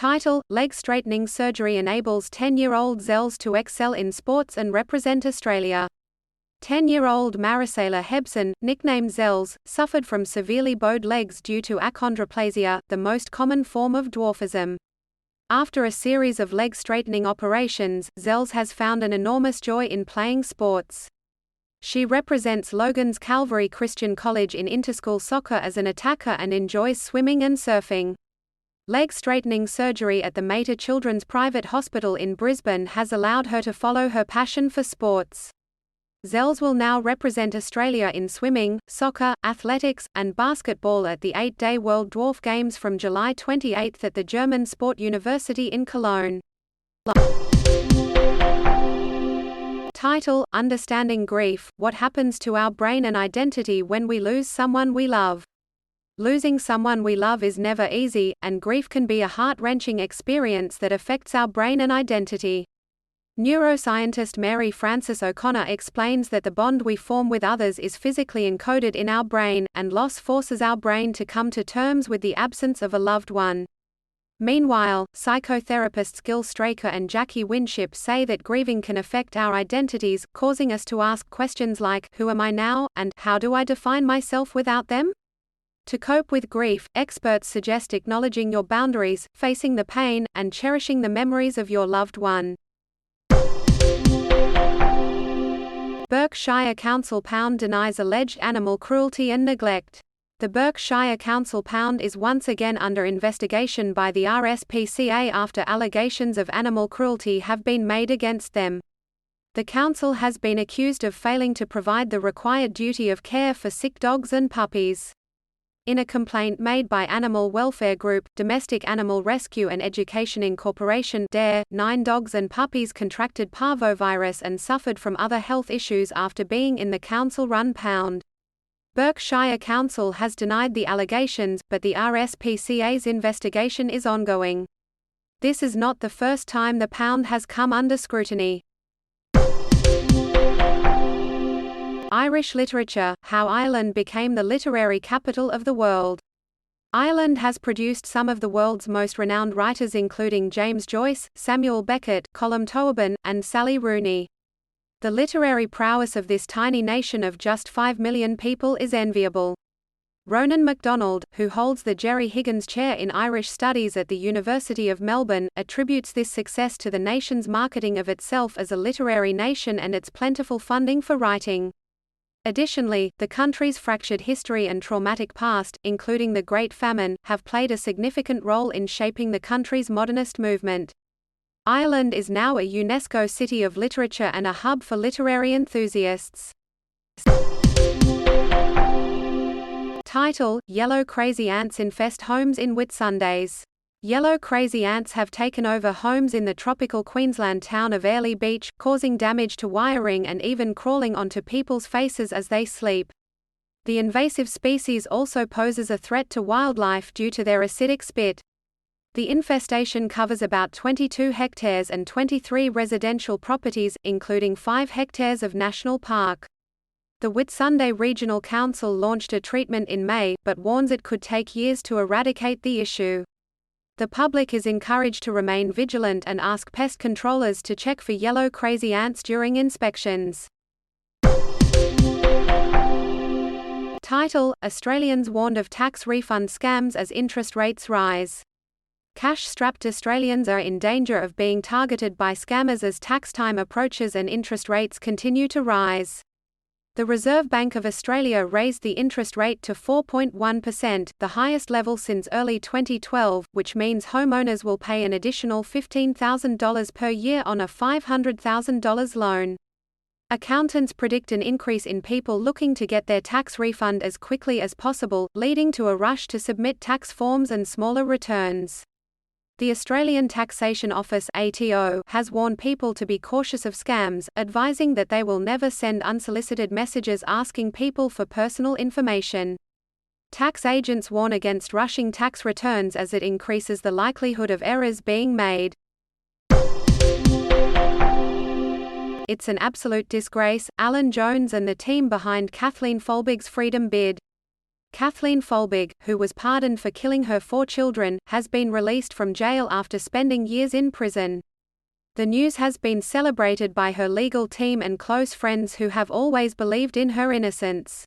Title: Leg straightening surgery enables 10-year-old Zells to excel in sports and represent Australia. 10-year-old Maricela Hebson, nicknamed Zells, suffered from severely bowed legs due to achondroplasia, the most common form of dwarfism. After a series of leg straightening operations, Zells has found an enormous joy in playing sports. She represents Logan's Calvary Christian College in interschool soccer as an attacker and enjoys swimming and surfing. Leg straightening surgery at the Mater Children's Private Hospital in Brisbane has allowed her to follow her passion for sports. Zells will now represent Australia in swimming, soccer, athletics, and basketball at the 8-day World Dwarf Games from July 28 at the German Sport University in Cologne. Title: Understanding Grief: What happens to our brain and identity when we lose someone we love. Losing someone we love is never easy, and grief can be a heart-wrenching experience that affects our brain and identity. Neuroscientist Mary Frances O'Connor explains that the bond we form with others is physically encoded in our brain, and loss forces our brain to come to terms with the absence of a loved one. Meanwhile, psychotherapists Gil Straker and Jackie Winship say that grieving can affect our identities, causing us to ask questions like, "Who am I now?" and "How do I define myself without them?" To cope with grief, experts suggest acknowledging your boundaries, facing the pain, and cherishing the memories of your loved one. Berkshire Council Pound denies alleged animal cruelty and neglect. The Berkshire Council Pound is once again under investigation by the RSPCA after allegations of animal cruelty have been made against them. The council has been accused of failing to provide the required duty of care for sick dogs and puppies. In a complaint made by animal welfare group, Domestic Animal Rescue and Education Incorporation (DARE), 9 dogs and puppies contracted parvovirus and suffered from other health issues after being in the council-run pound. Berkshire Council has denied the allegations, but the RSPCA's investigation is ongoing. This is not the first time the pound has come under scrutiny. Irish literature: How Ireland became the literary capital of the world. Ireland has produced some of the world's most renowned writers including James Joyce, Samuel Beckett, Colm Tóibín, and Sally Rooney. The literary prowess of this tiny nation of just 5 million people is enviable. Ronan MacDonald, who holds the Jerry Higgins Chair in Irish Studies at the University of Melbourne, attributes this success to the nation's marketing of itself as a literary nation and its plentiful funding for writing. Additionally, the country's fractured history and traumatic past, including the Great Famine, have played a significant role in shaping the country's modernist movement. Ireland is now a UNESCO City of Literature and a hub for literary enthusiasts. Title: Yellow crazy ants infest homes in Whitsundays. Yellow crazy ants have taken over homes in the tropical Queensland town of Airlie Beach, causing damage to wiring and even crawling onto people's faces as they sleep. The invasive species also poses a threat to wildlife due to their acidic spit. The infestation covers about 22 hectares and 23 residential properties, including 5 hectares of national park. The Whitsunday Regional Council launched a treatment in May, but warns it could take years to eradicate the issue. The public is encouraged to remain vigilant and ask pest controllers to check for yellow crazy ants during inspections. Title: Australians warned of tax refund scams as interest rates rise. Cash-strapped Australians are in danger of being targeted by scammers as tax time approaches and interest rates continue to rise. The Reserve Bank of Australia raised the interest rate to 4.1%, the highest level since early 2012, which means homeowners will pay an additional $15,000 per year on a $500,000 loan. Accountants predict an increase in people looking to get their tax refund as quickly as possible, leading to a rush to submit tax forms and smaller returns. The Australian Taxation Office (ATO) has warned people to be cautious of scams, advising that they will never send unsolicited messages asking people for personal information. Tax agents warn against rushing tax returns as it increases the likelihood of errors being made. It's an absolute disgrace, Alan Jones and the team behind Kathleen Folbig's freedom bid. Kathleen Folbig, who was pardoned for killing her 4 children, has been released from jail after spending years in prison. The news has been celebrated by her legal team and close friends who have always believed in her innocence.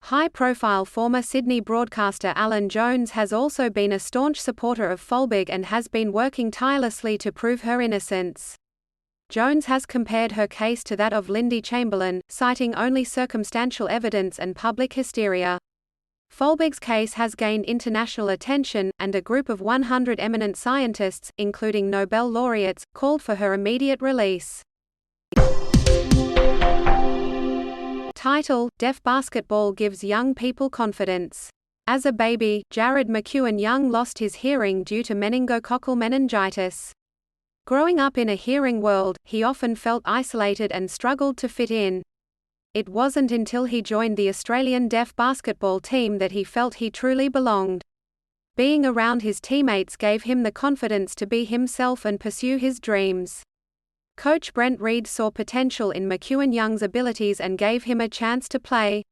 High-profile former Sydney broadcaster Alan Jones has also been a staunch supporter of Folbig and has been working tirelessly to prove her innocence. Jones has compared her case to that of Lindy Chamberlain, citing only circumstantial evidence and public hysteria. Folbig's case has gained international attention, and a group of 100 eminent scientists, including Nobel laureates, called for her immediate release. Title: Deaf basketball gives young people confidence. As a baby, Jared McEwen Young lost his hearing due to meningococcal meningitis. Growing up in a hearing world, he often felt isolated and struggled to fit in. It wasn't until he joined the Australian deaf basketball team that he felt he truly belonged. Being around his teammates gave him the confidence to be himself and pursue his dreams. Coach Brent Reed saw potential in McEwen Young's abilities and gave him a chance to play.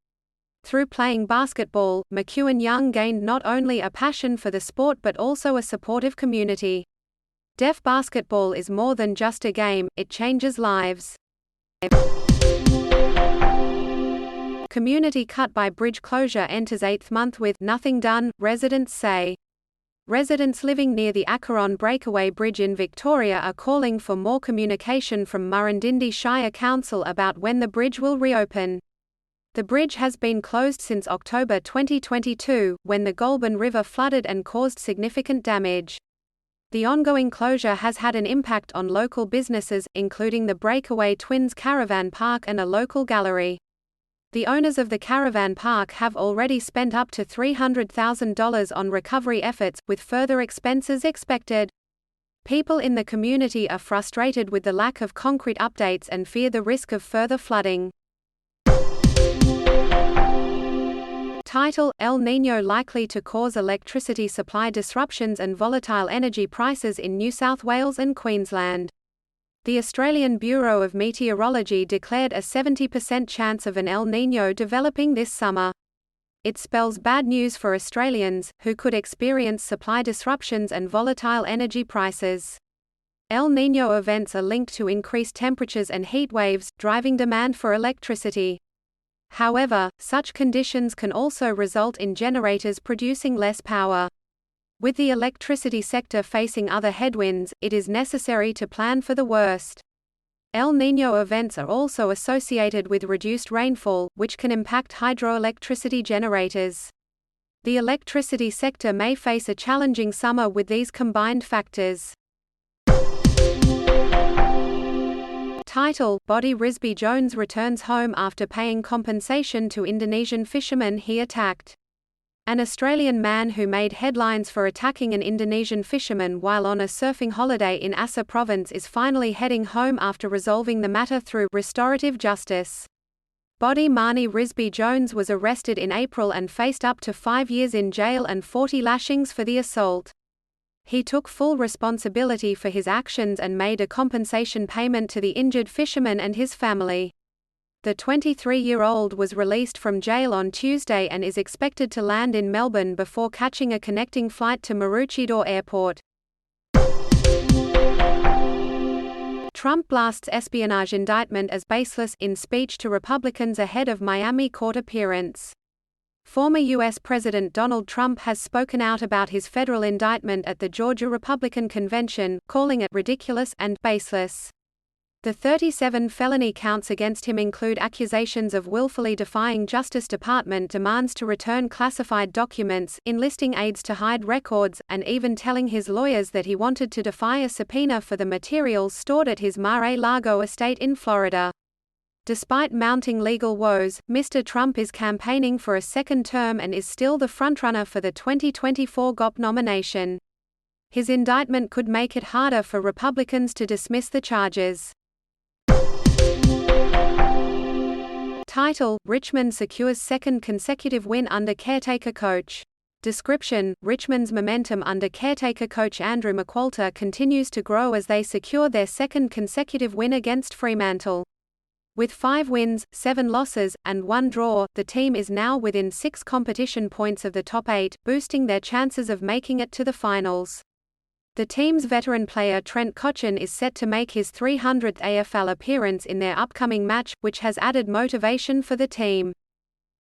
Through playing basketball, McEwen Young gained not only a passion for the sport but also a supportive community. Deaf basketball is more than just a game, it changes lives. Community cut by bridge closure enters 8th month with nothing done, residents say. Residents living near the Acheron Breakaway Bridge in Victoria are calling for more communication from Murrindindi Shire Council about when the bridge will reopen. The bridge has been closed since October 2022, when the Goulburn River flooded and caused significant damage. The ongoing closure has had an impact on local businesses, including the Breakaway Twins Caravan Park and a local gallery. The owners of the caravan park have already spent up to $300,000 on recovery efforts, with further expenses expected. People in the community are frustrated with the lack of concrete updates and fear the risk of further flooding. Title: El Niño likely to cause electricity supply disruptions and volatile energy prices in New South Wales and Queensland. The Australian Bureau of Meteorology declared a 70% chance of an El Niño developing this summer. It spells bad news for Australians, who could experience supply disruptions and volatile energy prices. El Niño events are linked to increased temperatures and heat waves, driving demand for electricity. However, such conditions can also result in generators producing less power. With the electricity sector facing other headwinds, it is necessary to plan for the worst. El Niño events are also associated with reduced rainfall, which can impact hydroelectricity generators. The electricity sector may face a challenging summer with these combined factors. Title: Body Risby Jones returns home after paying compensation to Indonesian fishermen he attacked. An Australian man who made headlines for attacking an Indonesian fisherman while on a surfing holiday in Aceh province is finally heading home after resolving the matter through restorative justice. Body Marnie Risby Jones was arrested in April and faced up to 5 years in jail and 40 lashings for the assault. He took full responsibility for his actions and made a compensation payment to the injured fisherman and his family. The 23-year-old was released from jail on Tuesday and is expected to land in Melbourne before catching a connecting flight to Maroochydore Airport. Trump blasts espionage indictment as baseless in speech to Republicans ahead of Miami court appearance. Former U.S. President Donald Trump has spoken out about his federal indictment at the Georgia Republican Convention, calling it ridiculous and baseless. The 37 felony counts against him include accusations of willfully defying Justice Department demands to return classified documents, enlisting aides to hide records, and even telling his lawyers that he wanted to defy a subpoena for the materials stored at his Mar-a-Lago estate in Florida. Despite mounting legal woes, Mr. Trump is campaigning for a second term and is still the frontrunner for the 2024 GOP nomination. His indictment could make it harder for Republicans to dismiss the charges. Title: Richmond secures second consecutive win under caretaker coach. Description: Richmond's momentum under caretaker coach Andrew McQualter continues to grow as they secure their second consecutive win against Fremantle. With 5 wins, 7 losses, and 1 draw, the team is now within 6 competition points of the top 8, boosting their chances of making it to the finals. The team's veteran player Trent Cotchin is set to make his 300th AFL appearance in their upcoming match, which has added motivation for the team.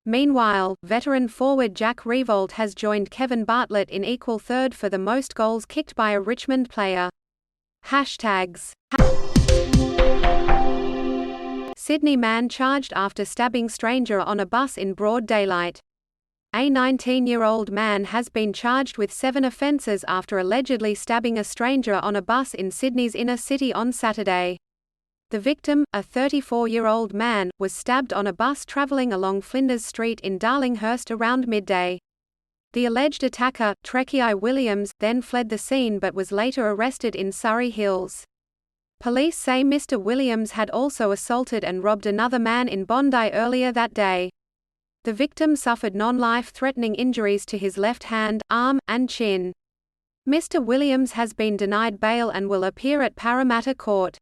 Meanwhile, veteran forward Jack Riewoldt has joined Kevin Bartlett in equal third for the most goals kicked by a Richmond player. Hashtags. Sydney man charged after stabbing stranger on a bus in broad daylight. A 19-year-old man has been charged with 7 offences after allegedly stabbing a stranger on a bus in Sydney's inner city on Saturday. The victim, a 34-year-old man, was stabbed on a bus travelling along Flinders Street in Darlinghurst around midday. The alleged attacker, Tre'Kiai Williams, then fled the scene but was later arrested in Surrey Hills. Police say Mr. Williams had also assaulted and robbed another man in Bondi earlier that day. The victim suffered non-life-threatening injuries to his left hand, arm, and chin. Mr. Williams has been denied bail and will appear at Parramatta Court.